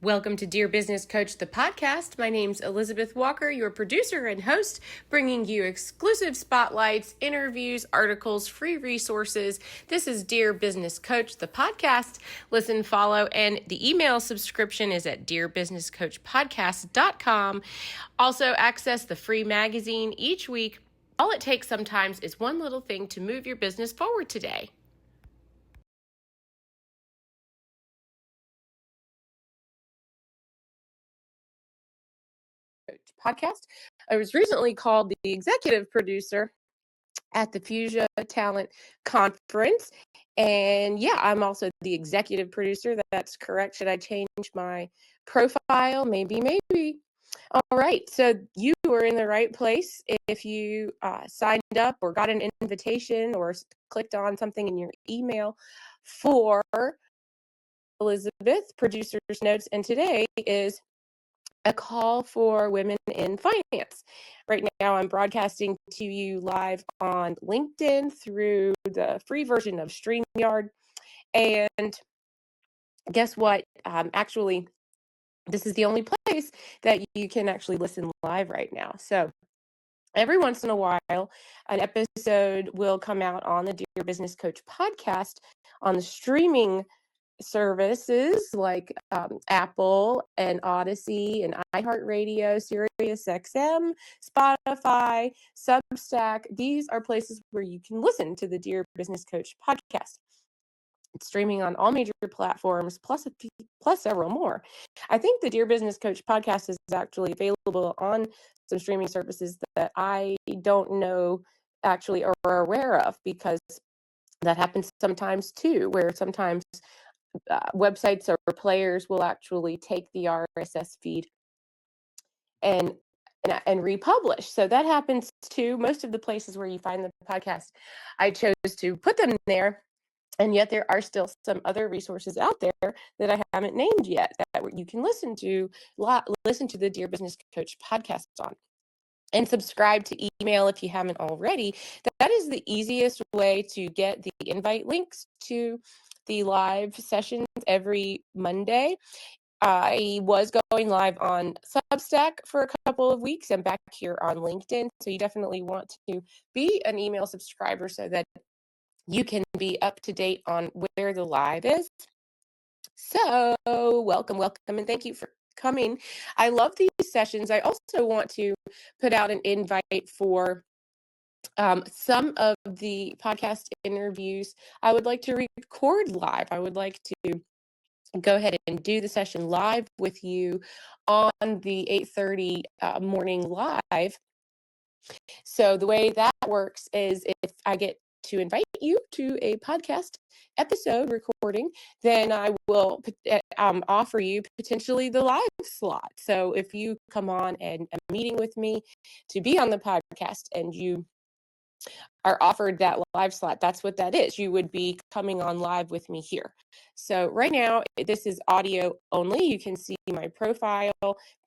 Welcome to Dear Business Coach, the podcast. My name's Elizabeth Walker, your producer and host, bringing you exclusive spotlights, interviews, articles, free resources. This is Dear Business Coach, the podcast. Listen, follow, and the email subscription is at dearbusinesscoachpodcast.com. Also, access the free magazine each week. All it takes sometimes is one little thing to move your business forward today. Podcast. I was recently called the executive producer at the Fuchsia Talent Conference. And yeah, I'm also the executive producer. That's correct. Should I change my profile? Maybe. All right. So you were in the right place if you signed up or got an invitation or clicked on something in your email for Elizabeth, producer's notes. And today is a call for women in finance. Right now, I'm broadcasting to you live on LinkedIn through the free version of StreamYard. And guess what? Actually, this is the only place that you can actually listen live right now. So every once in a while, an episode will come out on the Dear Business Coach podcast on the streaming services like Apple and Odyssey and iHeartRadio, SiriusXM, Spotify, Substack. These are places where you can listen to the Dear Business Coach podcast. It's streaming on all major platforms, plus several more. I think the Dear Business Coach podcast is actually available on some streaming services that I don't know actually or are aware of, because that happens sometimes too, where sometimes websites or players will actually take the RSS feed and republish. So that happens too. Most of the places where you find the podcast, I chose to put them there. And yet there are still some other resources out there that I haven't named yet that you can listen to the Dear Business Coach podcast on. And subscribe to email if you haven't already. That is the easiest way to get the invite links to the live sessions every Monday. I was going live on Substack for a couple of weeks and back here on LinkedIn. So you definitely want to be an email subscriber so that you can be up to date on where the live is. So welcome, and thank you for coming. I love these sessions. I also want to put out an invite for some of the podcast interviews I would like to record live. I would like to go ahead and do the session live with you on the 8:30 morning live. So the way that works is if I get to invite you to a podcast episode recording, then I will offer you potentially the live slot. So if you come on and a meeting with me to be on the podcast and you are offered that live slot, that's what that is. You would be coming on live with me here. So right now, this is audio only. You can see my profile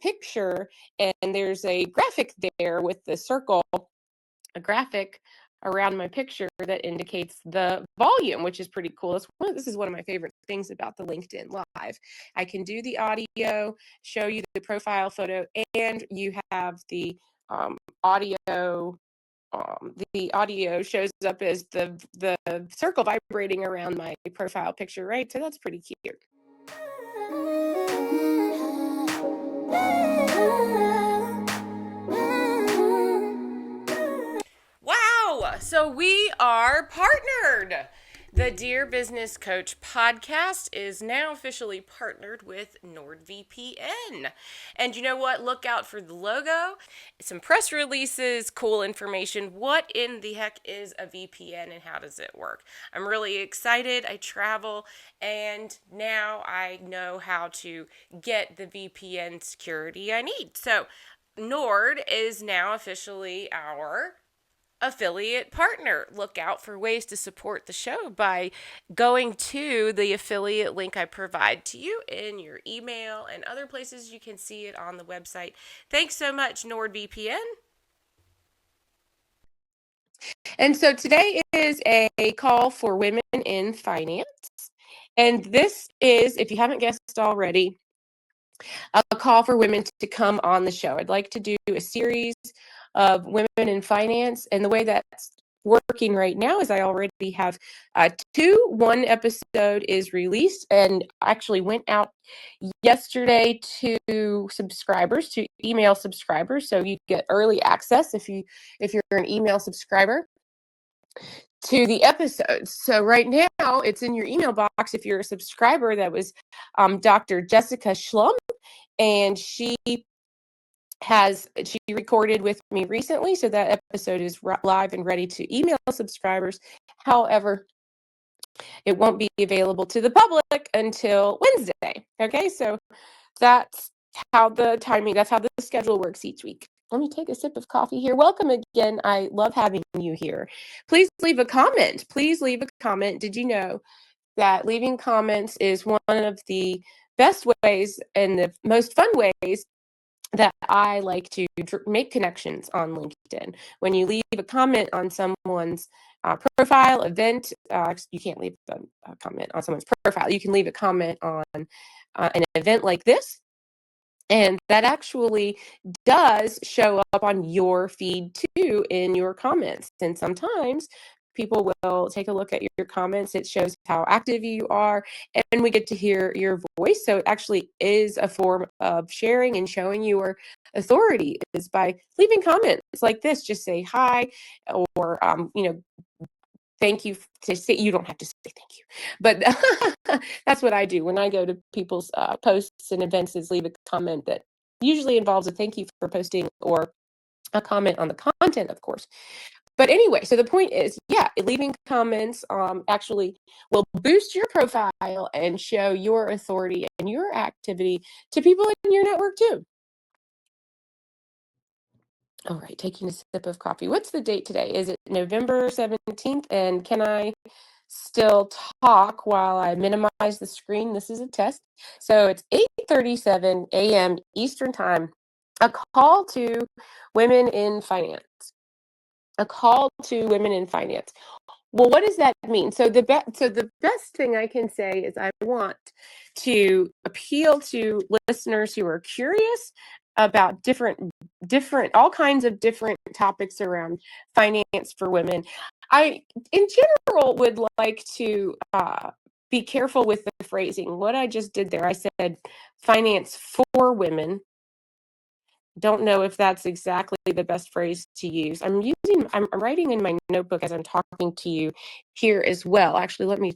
picture, and there's a graphic there with the circle, a graphic around my picture that indicates the volume, which is pretty cool. This is one of my favorite things about the LinkedIn Live. I can do the audio, show you the profile photo, and you have the audio. The audio shows up as the circle vibrating around my profile picture, right? So that's pretty cute. Wow! So we are partnered. The Dear Business Coach podcast is now officially partnered with NordVPN. And you know what? Look out for the logo, some press releases, cool information. What in the heck is a VPN and how does it work? I'm really excited. I travel and now I know how to get the VPN security I need. So Nord is now officially our affiliate partner. Look out for ways to support the show by going to the affiliate link I provide to you in your email and other places you can see it on the website. Thanks so much, NordVPN. And so today is a call for women in finance. And this is, if you haven't guessed already, a call for women to come on the show. I'd like to do a series of women in finance, and the way that's working right now is I already have two. One episode is released and actually went out yesterday to subscribers, to email subscribers, so you get early access if you're an email subscriber to the episodes. So right now it's in your email box if you're a subscriber. That was Dr. Jessica Schlum, and she recorded with me recently, so that episode is live and ready to email subscribers. However, it won't be available to the public until Wednesday. Okay, so that's how the schedule works each week. Let me take a sip of coffee here. Welcome again. I love having you here. Please leave a comment. Did you know that leaving comments is one of the best ways and the most fun ways that I like to make connections on LinkedIn? When you leave a comment on someone's profile, event, you can't leave a comment on someone's profile. You can leave a comment on an event like this, and that actually does show up on your feed too in your comments. And sometimes people will take a look at your comments. It shows how active you are, and we get to hear your voice. So it actually is a form of sharing and showing your authority, is by leaving comments like this. Just say hi, or thank you. To say, you don't have to say thank you, but that's what I do when I go to people's posts and events, is leave a comment that usually involves a thank you for posting or a comment on the content, of course. But anyway, so the point is, yeah, leaving comments actually will boost your profile and show your authority and your activity to people in your network too. All right, taking a sip of coffee. What's the date today? Is it November 17th? And can I still talk while I minimize the screen? This is a test. So it's 8:37 a.m. Eastern Time. A call to women in finance. A call to women in finance. Well, what does that mean? So the best thing I can say is I want to appeal to listeners who are curious about different all kinds of different topics around finance for women. I, in general, would like to be careful with the phrasing. What I just did there, I said finance for women. Don't know if that's exactly the best phrase to use. I'm writing in my notebook as I'm talking to you here as well. Actually, let me.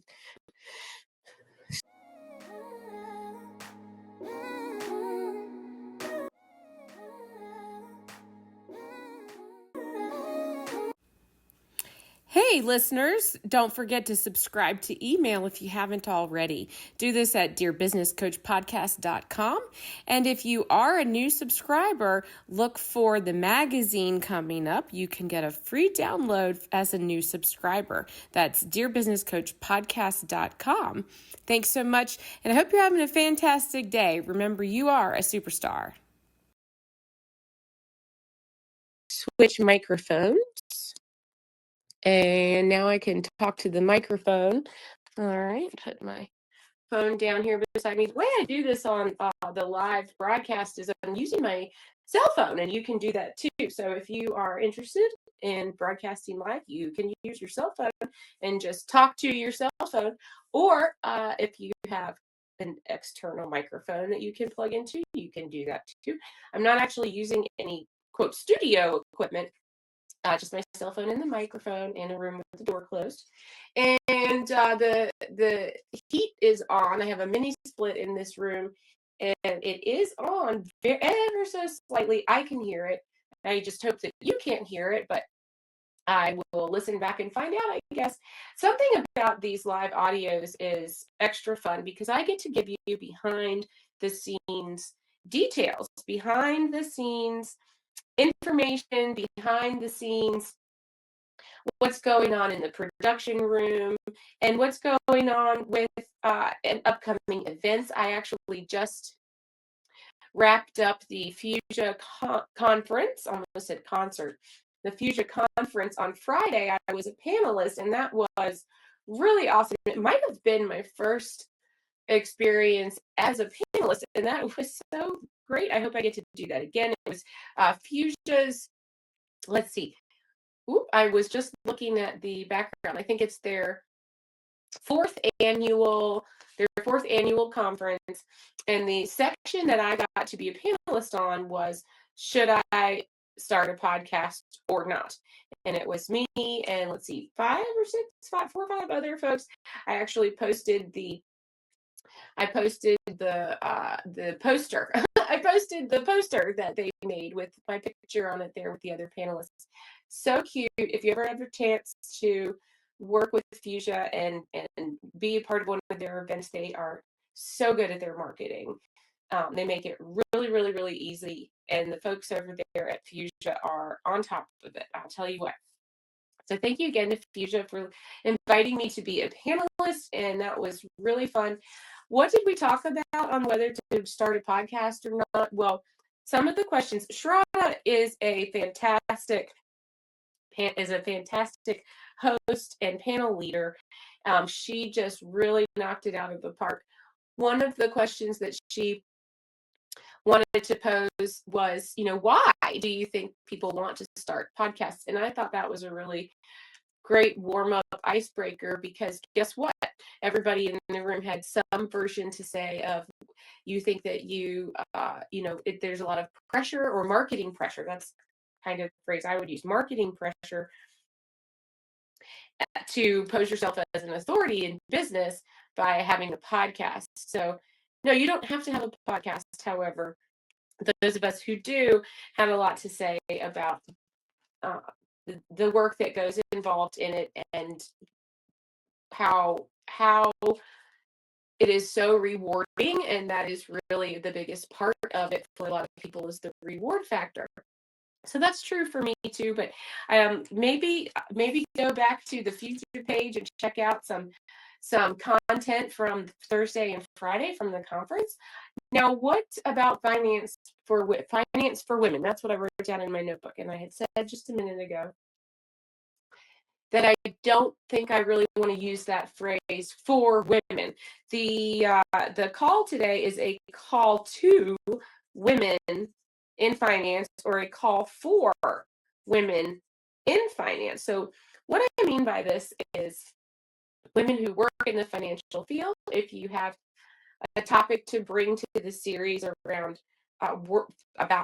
Hey, listeners, don't forget to subscribe to email if you haven't already. Do this at dearbusinesscoachpodcast.com. And if you are a new subscriber, look for the magazine coming up. You can get a free download as a new subscriber. That's dearbusinesscoachpodcast.com. Thanks so much, and I hope you're having a fantastic day. Remember, you are a superstar. Switch microphones. And now I can talk to the microphone. All right, put my phone down here beside me. The way I do this on the live broadcast is I'm using my cell phone, and you can do that too. So if you are interested in broadcasting live, you can use your cell phone and just talk to your cell phone. Or if you have an external microphone that you can plug into, you can do that too. I'm not actually using any, quote, studio equipment. Just my cell phone and the microphone in a room with the door closed. And the heat is on. I have a mini split in this room, and it is on ever so slightly. I can hear it. I just hope that you can't hear it, but I will listen back and find out, I guess. Something about these live audios is extra fun because I get to give you behind the scenes details, behind the scenes information, behind the scenes, what's going on in the production room, and what's going on with upcoming events. I actually just wrapped up the Fuchsia conference, almost said concert, the Fuchsia conference on Friday. I was a panelist, and that was really awesome. It might have been my first experience as a panelist, and that was so great. I hope I get to do that again. It was Fuchsia's, let's see. I was just looking at the background. I think it's their fourth annual conference, and the section that I got to be a panelist on was, should I start a podcast or not? And it was me and, let's see, 4 or 5 other folks. I actually posted the poster. I posted the poster that they made with my picture on it there with the other panelists. So cute. If you ever have a chance to work with Fuchsia and be a part of one of their events, they are so good at their marketing. They make it really, really, really easy. And the folks over there at Fuchsia are on top of it. I'll tell you what. So thank you again to Fuchsia for inviting me to be a panelist, and that was really fun. What did we talk about on whether to start a podcast or not? Well, some of the questions. Sharada is a fantastic host and panel leader. She just really knocked it out of the park. One of the questions that she wanted to pose was, why do you think people want to start podcasts? And I thought that was a really great warm-up icebreaker, because guess what? Everybody in the room had some version to say of, you think that there's a lot of pressure or marketing pressure. That's kind of the phrase I would use, marketing pressure, to pose yourself as an authority in business by having a podcast. So no, you don't have to have a podcast. However, those of us who do have a lot to say about the work that goes involved in it, and how it is so rewarding. And that is really the biggest part of it for a lot of people, is the reward factor. So that's true for me too. But maybe go back to the Fuchsia page and check out some content from Thursday and Friday from the conference. Now, what about finance for women? That's what I wrote down in my notebook, and I had said just a minute ago that I don't think I really want to use that phrase for women. The call today is a call to women in finance, or a call for women in finance. So what I mean by this is women who work in the financial field. If you have a topic to bring to the series around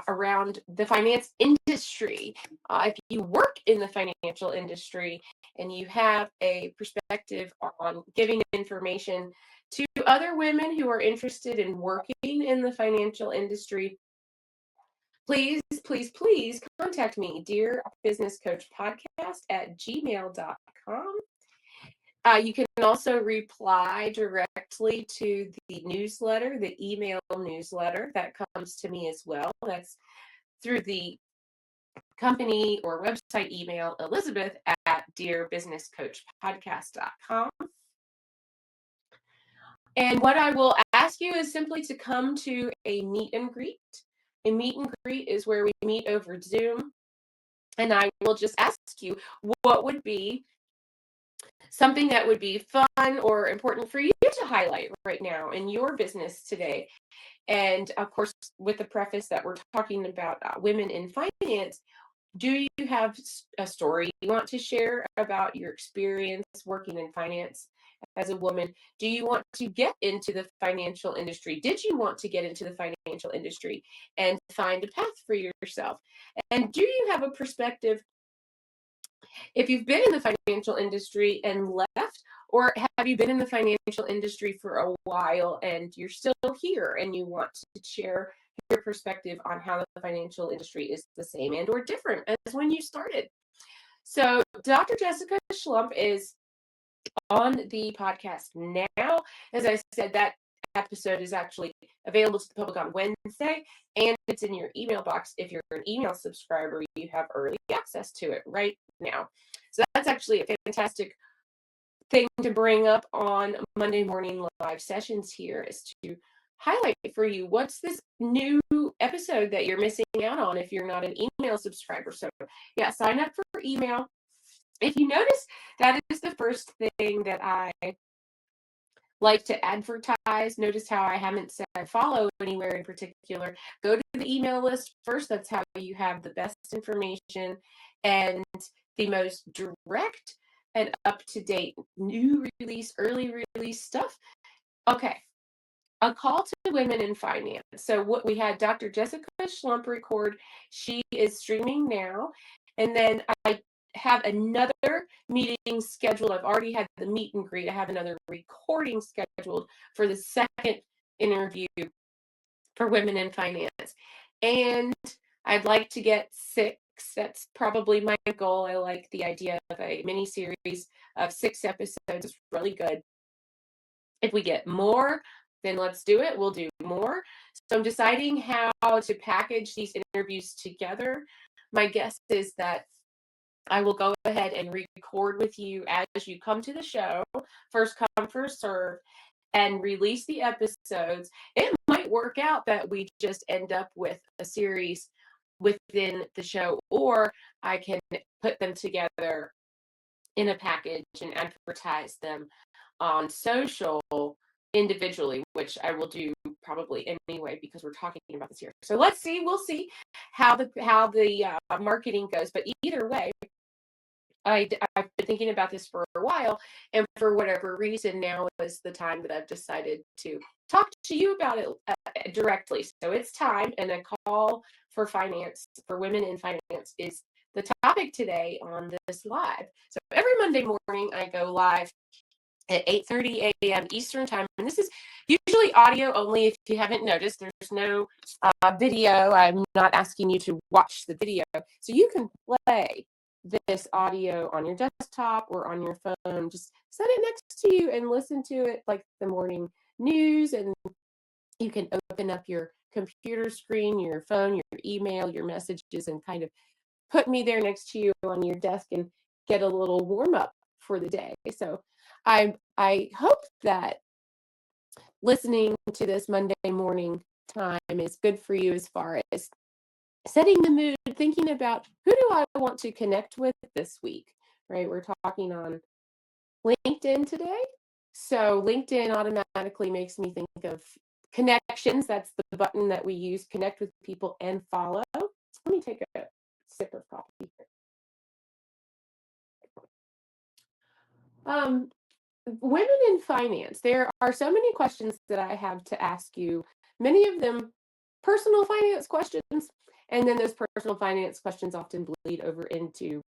around the finance industry, if you work in the financial industry and you have a perspective on giving information to other women who are interested in working in the financial industry, please, please, please contact me, Dear Business Coach Podcast at gmail.com. You can also reply directly to the newsletter, the email newsletter that comes to me as well. That's through the company or website email, Elizabeth at dearbusinesscoachpodcast.com. And what I will ask you is simply to come to a meet and greet. A meet and greet is where we meet over Zoom. And I will just ask you, what would be something that would be fun or important for you to highlight right now in your business today? And of course, with the preface that we're talking about women in finance, do you have a story you want to share about your experience working in finance as a woman? Do you want to get into the financial industry? Did you want to get into the financial industry and find a path for yourself? And do you have a perspective, if you've been in the financial industry and left, or have you been in the financial industry for a while and you're still here and you want to share your perspective on how the financial industry is the same and or different as when you started? So Dr. Jessica Schlump is on the podcast now. As I said, that episode is actually available to the public on Wednesday, and it's in your email box. If you're an email subscriber, you have early access to it right now. So that's actually a fantastic thing to bring up on Monday morning live sessions here, is to highlight for you what's this new episode that you're missing out on if you're not an email subscriber. So yeah, sign up for email. If you notice, that is the first thing that I like to advertise, notice how I haven't said follow anywhere in particular. Go to the email list first. That's how you have the best information and the most direct and up to date new release, early release stuff. Okay, a call to women in finance. So what we had Dr. Jessica Schlump record. She is streaming now. And then I have another meeting scheduled. I've already had the meet and greet. I have another recording scheduled for the second interview for women in finance. And I'd like to get 6. That's probably my goal. I like the idea of a mini series of 6 episodes. It's really good. If we get more, then let's do it. We'll do more. So I'm deciding how to package these interviews together. My guess is that I will go ahead and record with you as you come to the show, first come, first serve, and release the episodes. It might work out that we just end up with a series within the show, or I can put them together in a package and advertise them on social individually, which I will do probably anyway because we're talking about this here. So let's see, we'll see how the marketing goes. But either way, I've been thinking about this for a while, and for whatever reason, now is the time that I've decided to talk to you about it directly. So it's time, and a call for finance for women in finance is the topic today on this live. So every Monday morning, I go live at 8:30 a.m. Eastern time. And this is usually audio only. If you haven't noticed, there's no video. I'm not asking you to watch the video. So you can play this audio on your desktop or on your phone. Just set it next to you and listen to it like the morning news. And you can open up your computer screen, your phone, your email, your messages, and kind of put me there next to you on your desk and get a little warm up for the day. So I hope that listening to this Monday morning time is good for you as far as setting the mood, thinking about who do I want to connect with this week, right? We're talking on LinkedIn today. So LinkedIn automatically makes me think of connections. That's the button that we use, connect with people and follow. Let me take a sip of coffee here. Um, Women in finance, there are so many questions that I have to ask you, many of them personal finance questions, and then those personal finance questions often bleed over into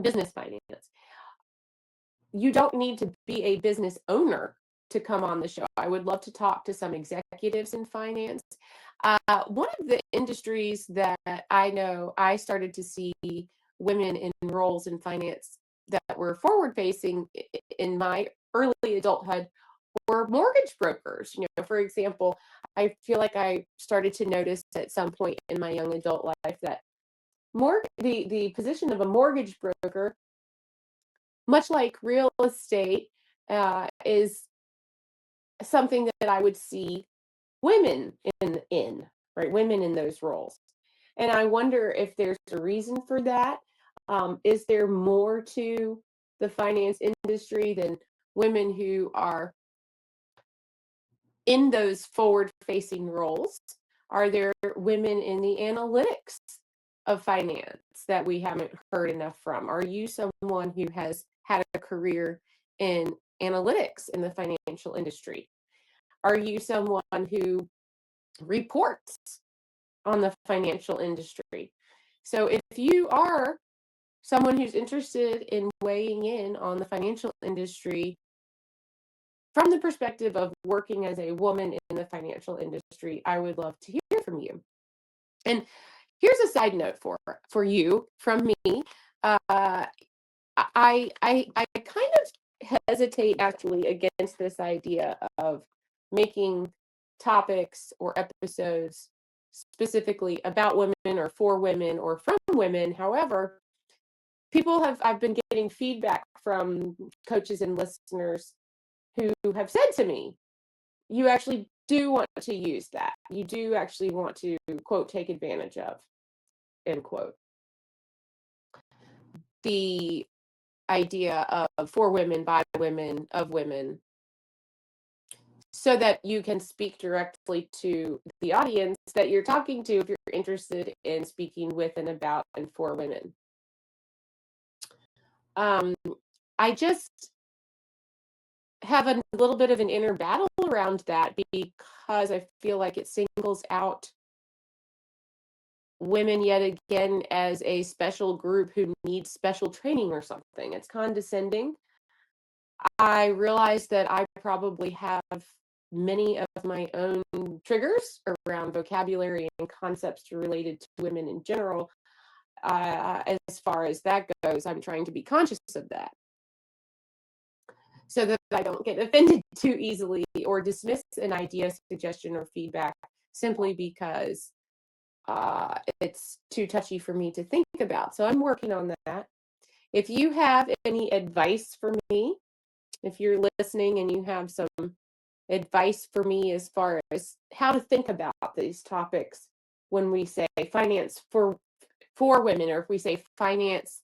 business finance. You don't need to be a business owner to come on the show. I would love to talk to some executives in finance. One of the industries that I know I started to see women in roles in finance that were forward facing in my early adulthood were mortgage brokers. You know, for example, I feel like I started to notice at some point in my young adult life that the position of a mortgage broker, much like real estate, is something that I would see women in right, women in those roles. And I wonder if there's a reason for that. Is there more to the finance industry than women who are in those forward facing roles? Are there women in the analytics of finance that we haven't heard enough from? Are you someone who has had a career in analytics in the financial industry? Are you someone who reports on the financial industry? So if you are someone who's interested in weighing in on the financial industry from the perspective of working as a woman in the financial industry, I would love to hear from you. And here's a side note for you from me. I kind of hesitate actually against this idea of making topics or episodes specifically about women or for women or from women. However, I've been getting feedback from coaches and listeners who have said to me, you actually do want to use that. You do actually want to, quote, take advantage of, end quote, the idea of for women, by women, of women, so that you can speak directly to the audience that you're talking to if you're interested in speaking with and about and for women. Um, I just have a little bit of an inner battle around that because I feel like it singles out women yet again as a special group who needs special training or something. It's condescending. I realize that I probably have many of my own triggers around vocabulary and concepts related to women in general. As far as that goes, I'm trying to be conscious of that so that I don't get offended too easily or dismiss an idea, suggestion, or feedback simply because it's too touchy for me to think about. So I'm working on that. If you have any advice for me, if you're listening and you have some advice for me as far as how to think about these topics when we say finance for women, or if we say finance,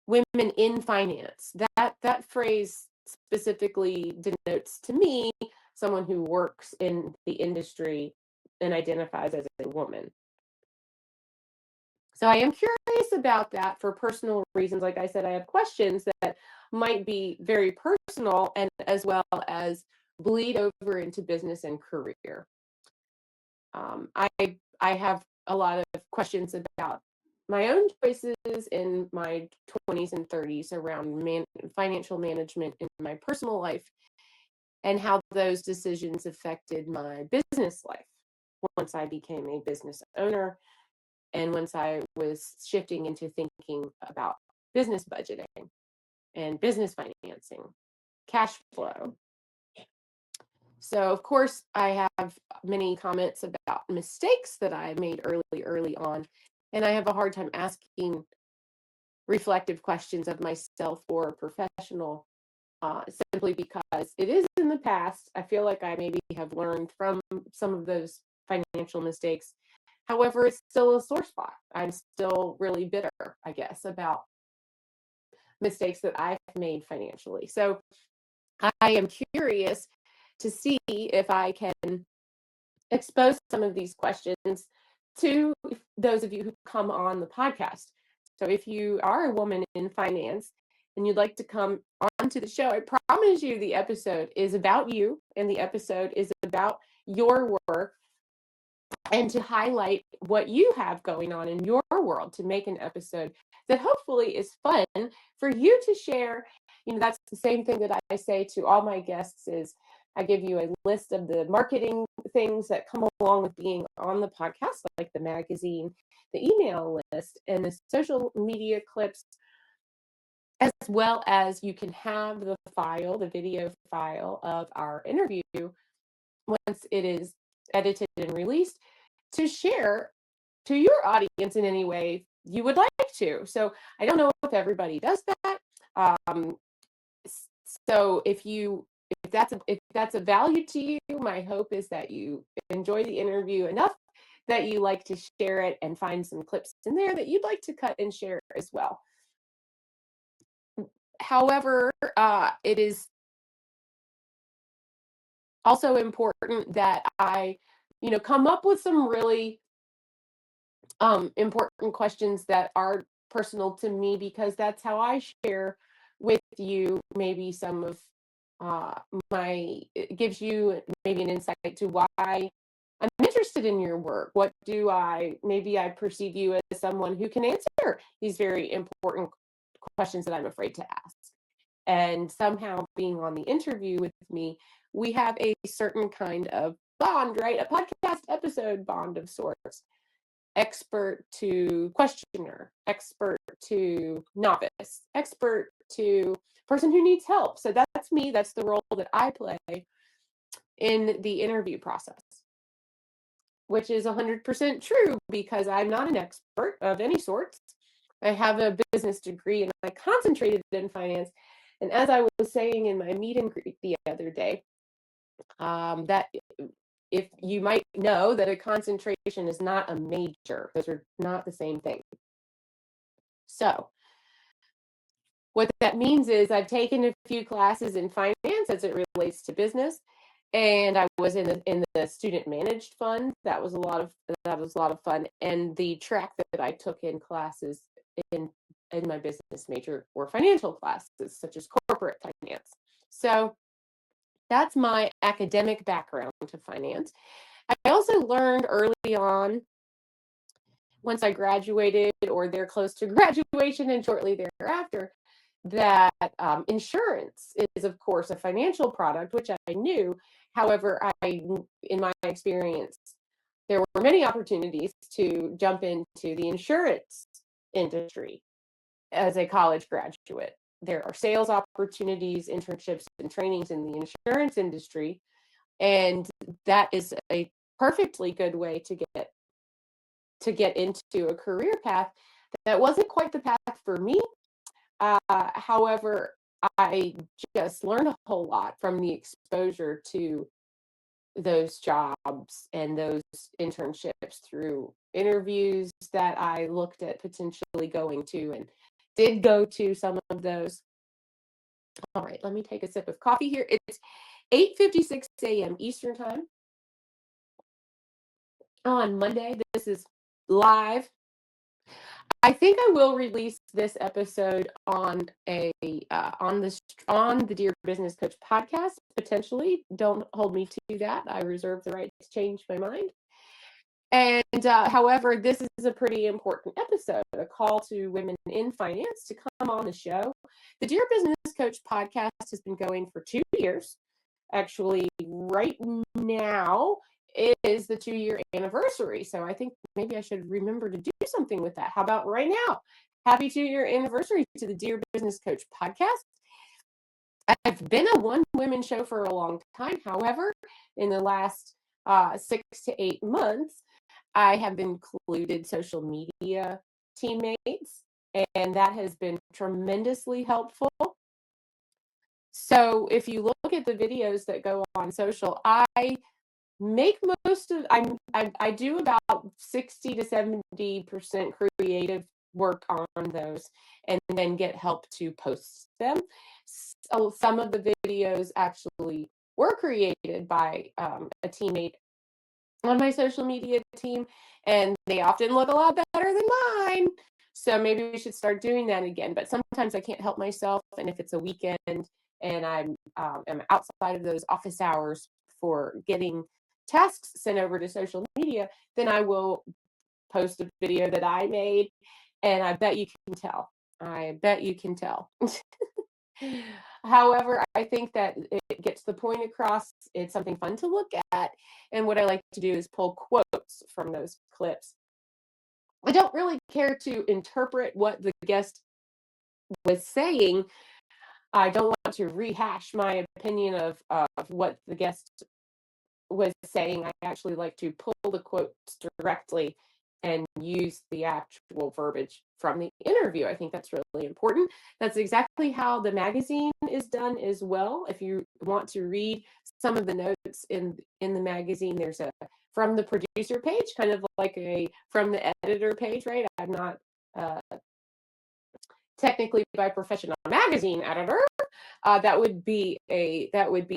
women in finance, that phrase specifically denotes to me someone who works in the industry and identifies as a woman. So I am curious about that for personal reasons. Like I said, I have questions that might be very personal and as well as bleed over into business and career. I have a lot of questions about my own choices in my 20s and 30s around financial management in my personal life and how those decisions affected my business life once I became a business owner and once I was shifting into thinking about business budgeting and business financing, cash flow. So, of course, I have many comments about mistakes that I made early on, and I have a hard time asking reflective questions of myself or a professional simply because it is in the past. I feel like I maybe have learned from some of those financial mistakes. However, it's still a sore spot. I'm still really bitter, I guess, about mistakes that I've made financially. So I am curious to see if I can expose some of these questions to those of you who come on the podcast. So if you are a woman in finance and you'd like to come onto the show, I promise you the episode is about you and the episode is about your work and to highlight what you have going on in your world to make an episode that hopefully is fun for you to share. That's the same thing that I say to all my guests is I give you a list of the marketing things that come along with being on the podcast, like the magazine, the email list, and the social media clips, as well as you can have the video file of our interview once it is edited and released to share to your audience in any way you would like to. So I don't know if everybody does that. Um, so if that's a value to you, my hope is that you enjoy the interview enough that you like to share it and find some clips in there that you'd like to cut and share as well. However, it is also important that I, come up with some really important questions that are personal to me because that's how I share with you maybe some of uh, it gives you maybe an insight to why I'm interested in your work. Maybe I perceive you as someone who can answer these very important questions that I'm afraid to ask. And somehow being on the interview with me, we have a certain kind of bond, right? A podcast episode bond of sorts. Expert to questioner, expert to novice, expert to person who needs help. So that's me. That's the role that I play in the interview process, which is 100% true because I'm not an expert of any sorts. I have a business degree and I concentrated in finance. And as I was saying in my meet and greet the other day, that if you might know that a concentration is not a major, those are not the same thing. So What that means is I've taken a few classes in finance as it relates to business, and I was in the student managed fund. That was a lot of fun. And the track that I took in classes in in my business major were financial classes, such as corporate finance. So that's my academic background to finance. I also learned early on, once I graduated or they're close to graduation and shortly thereafter, that insurance is, of course, a financial product, which I knew. However, in my experience, there were many opportunities to jump into the insurance industry as a college graduate. There are sales opportunities, internships, and trainings in the insurance industry, and that is a perfectly good way to get into a career path that wasn't quite the path for me. However, I just learned a whole lot from the exposure to those jobs and those internships through interviews that I looked at potentially going to and did go to some of those. All right, let me take a sip of coffee here. It's 8:56 a.m. Eastern Time on Monday. This is live. I think I will release this episode on a on the Dear Business Coach podcast potentially. Don't hold me to that. I reserve the right to change my mind. And however, this is a pretty important episode, a call to women in finance to come on the show. The Dear Business Coach podcast has been going for 2 years. Actually, right now is the 2 year anniversary. So I think maybe I should remember to do something with that. How about right now? Happy 2 year anniversary to the Dear Business Coach podcast. I've been a one women show for a long time. However, in the last 6 to 8 months, I have included social media teammates, and that has been tremendously helpful. So if you look at the videos that go on social, I make most of I do about 60 to 70% creative work on those and then get help to post them. So some of the videos actually were created by a teammate on my social media team, and they often look a lot better than mine. So maybe we should start doing that again. But sometimes I can't help myself, and if it's a weekend and am outside of those office hours for getting tasks sent over to social media, then I will post a video that I made, and I bet you can tell. I bet you can tell. However, I think that it gets the point across. It's something fun to look at. And what I like to do is pull quotes from those clips. I don't really care to interpret what the guest was saying. I don't want to rehash my opinion of what the guest was saying. I actually like to pull the quotes directly and use the actual verbiage from the interview. I think that's really important. That's exactly how the magazine is done as well. If you want to read some of the notes in the magazine, there's a from the producer page, kind of like a from the editor page, right? I'm not technically by profession a magazine editor. That would be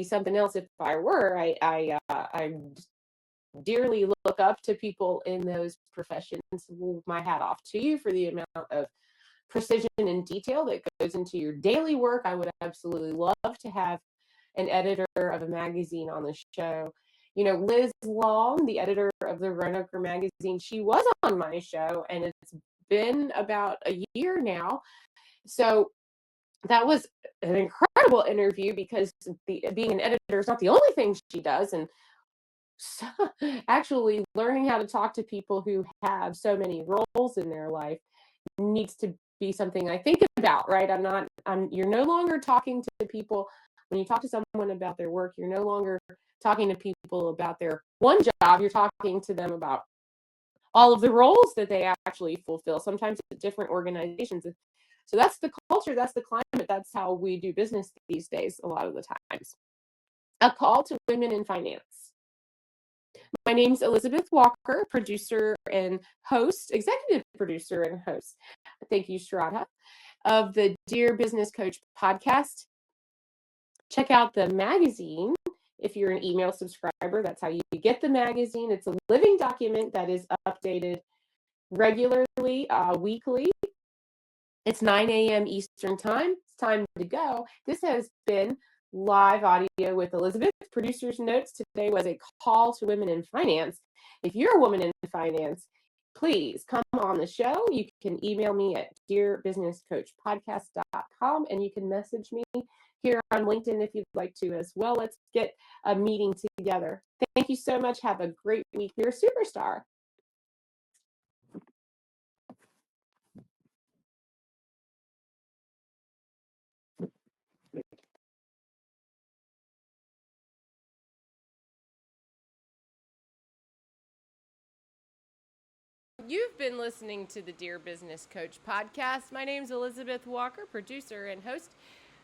something else if I were. I dearly look up to people in those professions. My hat off to you for the amount of precision and detail that goes into your daily work. I would absolutely love to have an editor of a magazine on the show. You know, Liz Long, the editor of the Roanoke magazine, she was on my show, and it's been about a year now. So that was an incredible interview because being an editor is not the only thing she does. And so, actually learning how to talk to people who have so many roles in their life needs to be something I think about, right? You're no longer talking to people when you talk to someone about their work, you're no longer talking to people about their one job, you're talking to them about all of the roles that they actually fulfill, sometimes at different organizations. So that's the culture, that's the climate, that's how we do business these days, a lot of the times. A call to women in finance. My name's Elizabeth Walker, producer and host, executive producer and host. Thank you, Shraddha. of the Dear Business Coach podcast. Check out the magazine. If you're an email subscriber, that's how you get the magazine. It's a living document that is updated regularly, weekly. It's 9 a.m. Eastern Time. It's time to go. This has been live audio with Elizabeth. Producer's notes today was a call to women in finance. If you're a woman in finance, please come on the show. You can email me at dearbusinesscoachpodcast.com, and you can message me here on LinkedIn if you'd like to as well. Let's get a meeting together. Thank you so much. Have a great week. You're a superstar. You've been listening to the Dear Business Coach podcast. My name's Elizabeth Walker, producer and host.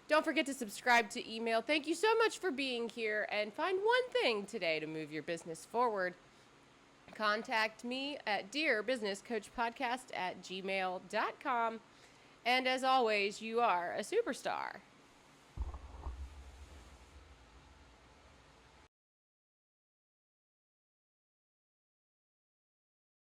Don't forget to subscribe to email. Thank you so much for being here, and find one thing today to move your business forward. Contact me at dearbusinesscoachpodcast@gmail.com. And as always, you are a superstar.